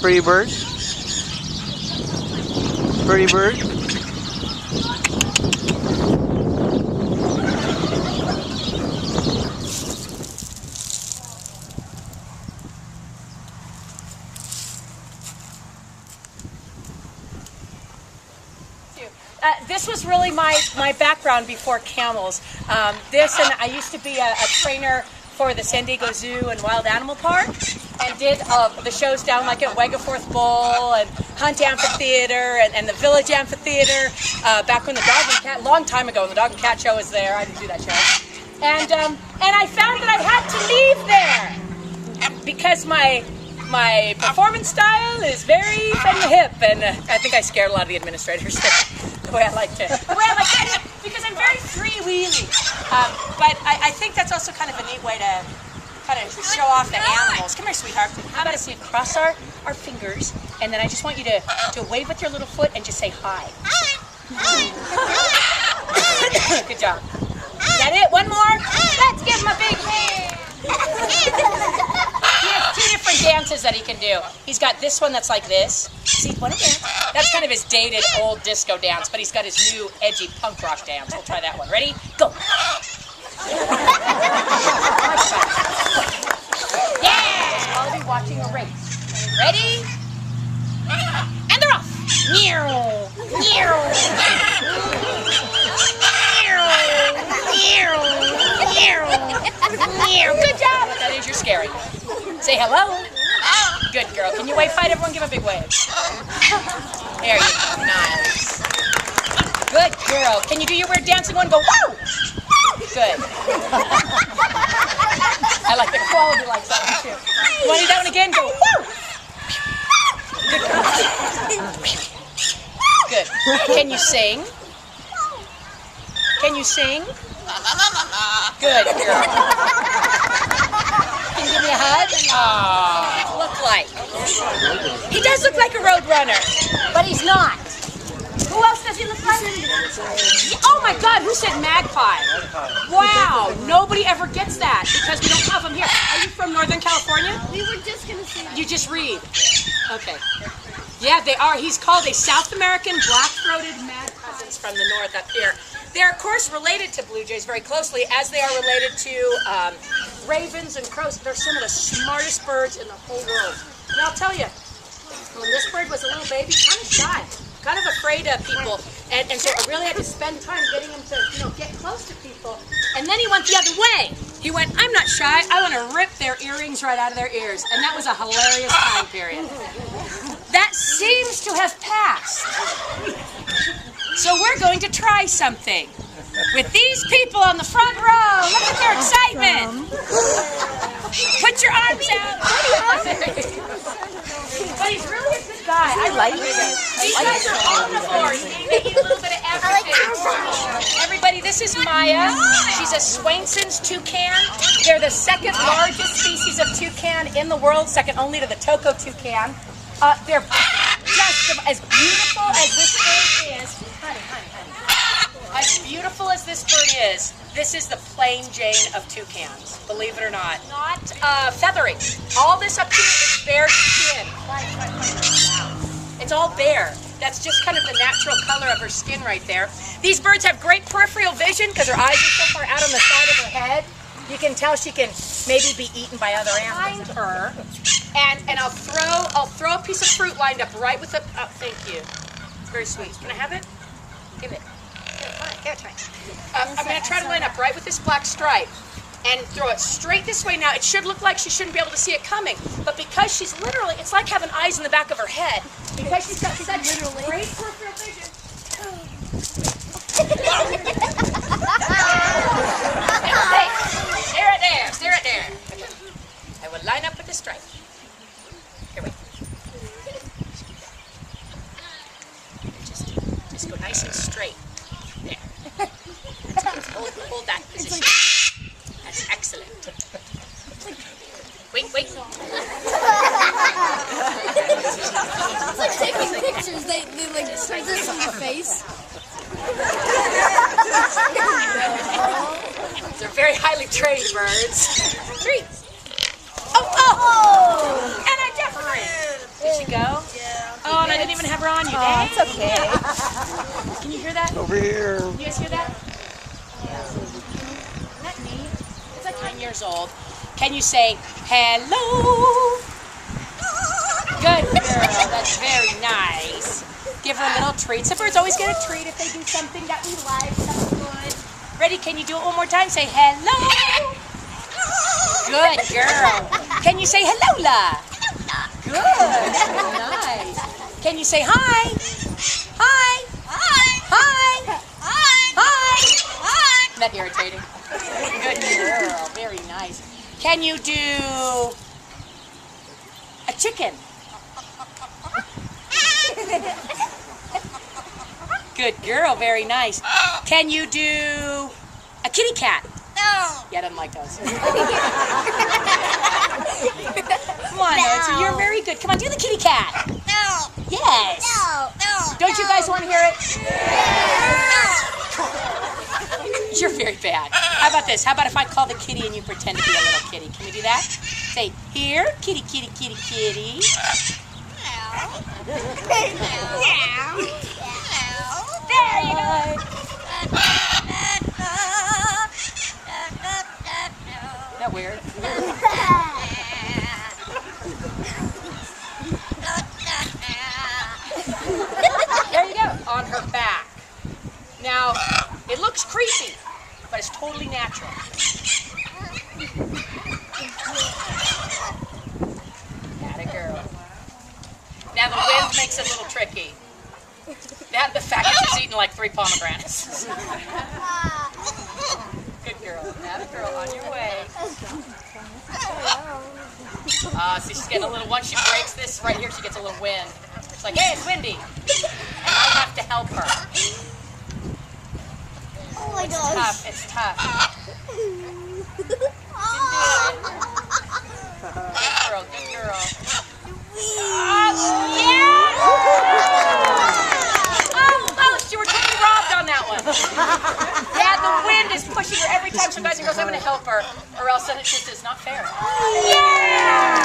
Pretty bird. Pretty bird. This was really my background before camels. This, and I used to be a trainer for the San Diego Zoo and Wild Animal Park, and did the shows down like at Wegeforth Bowl and Hunt Amphitheater and the Village Amphitheater back when the Dog and Cat, long time ago when the Dog and Cat show was there. I didn't do that show. And I found that I had to leave there because my performance style is very from the hip, and I think I scared a lot of the administrators the way I like to. Because I'm very freewheeling. But I think that's also kind of a neat way to kind of show off the animals. Come here, sweetheart. How about if we cross our fingers, and then I just want you to wave with your little foot and just say hi. Good job. Is that it? One more? Let's give him a big hand. He has two different dances that he can do. He's got this one that's like this. See, what a dance. That's kind of his dated old disco dance, but he's got his new edgy punk rock dance. We'll try that one. Ready? Go. Yeah! I'll be watching a race. Ready? And they're off. Meow. Meow. Good job. That is your scary. Say hello. Good girl. Can you wave? Fight everyone. Give a big wave. There you go. Nice. Good girl. Can you do your weird dancing one? Go woo. Good. I like the quality like that one too. You want to do that one again? Go woo. Good girl. Good. Can you sing? Can you sing? Good girl. Can you give me a hug? Aww. Look like. He does look like a road runner, but he's not. Who else does he look like? Oh my God, who said magpie? Wow, nobody ever gets that because we don't have them here. Are you from Northern California? We were just going to say that. You just read. Okay. Yeah, they are. He's called a South American black-throated mad presence from the north up here. They're, of course, related to blue jays very closely, as they are related to ravens and crows. They're some of the smartest birds in the whole world. And I'll tell you, when this bird was a little baby, kind of shy, kind of afraid of people. And so I really had to spend time getting him to, get close to people. And then he went the other way. He went, I'm not shy. I want to rip their earrings right out of their ears. And that was a hilarious time period. That seems to have passed. So we're going to try something with these people on the front row. Look at their excitement. Put your arms out. But he's really a good guy. I like him. These guys are omnivores. They eat a little bit of everything. Everybody, this is Maya. She's a Swainson's toucan. They're the second largest species of toucan in the world, second only to the Toko toucan. They're just As beautiful as this bird is, honey. As beautiful as this bird is, this is the plain Jane of toucans, believe it or not. Not feathering. All this up here is bare skin. It's all bare. That's just kind of the natural color of her skin right there. These birds have great peripheral vision because her eyes are so far out on the side of her head. You can tell she can maybe be eaten by other animals. Behind her. And I'll throw a piece of fruit lined up right with the. Oh, thank you. It's very sweet. Can I have it? Give it. I'm going to try to line up right with this black stripe and throw it straight this way. Now, it should look like she shouldn't be able to see it coming, but because she's literally, it's like having eyes in the back of her head. Because she's got such great peripheral vision. Stay right there. I will line up with the stripe. Here, wait. Just go nice and straight. There. That's good. Hold that position. That's excellent. Wait. It's like taking pictures. They like position your face. They're very highly trained birds. 3. Oh! And I definitely. Did she go? Yeah. Oh, and I didn't even have her on you. Oh, it's okay. Can you hear that? Over here. Can you guys hear that? Yeah. Isn't that neat? It's like 9 years old. Can you say hello? Good girl. That's very nice. Give her a little treat. Some birds always get a treat if they do something that we like, something good. Ready? Can you do it one more time? Say hello. Good girl. Can you say hello, La? Good. Nice. Can you say hi? Hi. Hi. Isn't that irritating? Good girl. Very nice. Can you do a chicken? Good girl. Very nice. Can you do a kitty cat? No. Yeah, I don't like those. Come on, Nancy. You're very good. Come on, do the kitty cat. No. Yes. No. Don't you guys want to hear it? No. You're very bad. How about this? How about if I call the kitty and you pretend to be a little kitty? Can we do that? Say, here, kitty, kitty, kitty, kitty. There you go. Isn't that weird? There you go. On her back. Now, it looks creepy, but it's totally natural. Atta girl. Now the wind makes it a little tricky. Now the fact that she's eaten like 3 pomegranates. Good girl. Atta girl, on your way. See, she's getting a little, once she breaks this right here, she gets a little wind. It's like, hey, it's windy. And I have to help her. Oh my gosh. It's tough. Good girl. Yeah! Almost! You were totally robbed on that one. Yeah, the wind is pushing her every time she guys and girls, I'm going to help her, or else then it just is not fair. Yeah!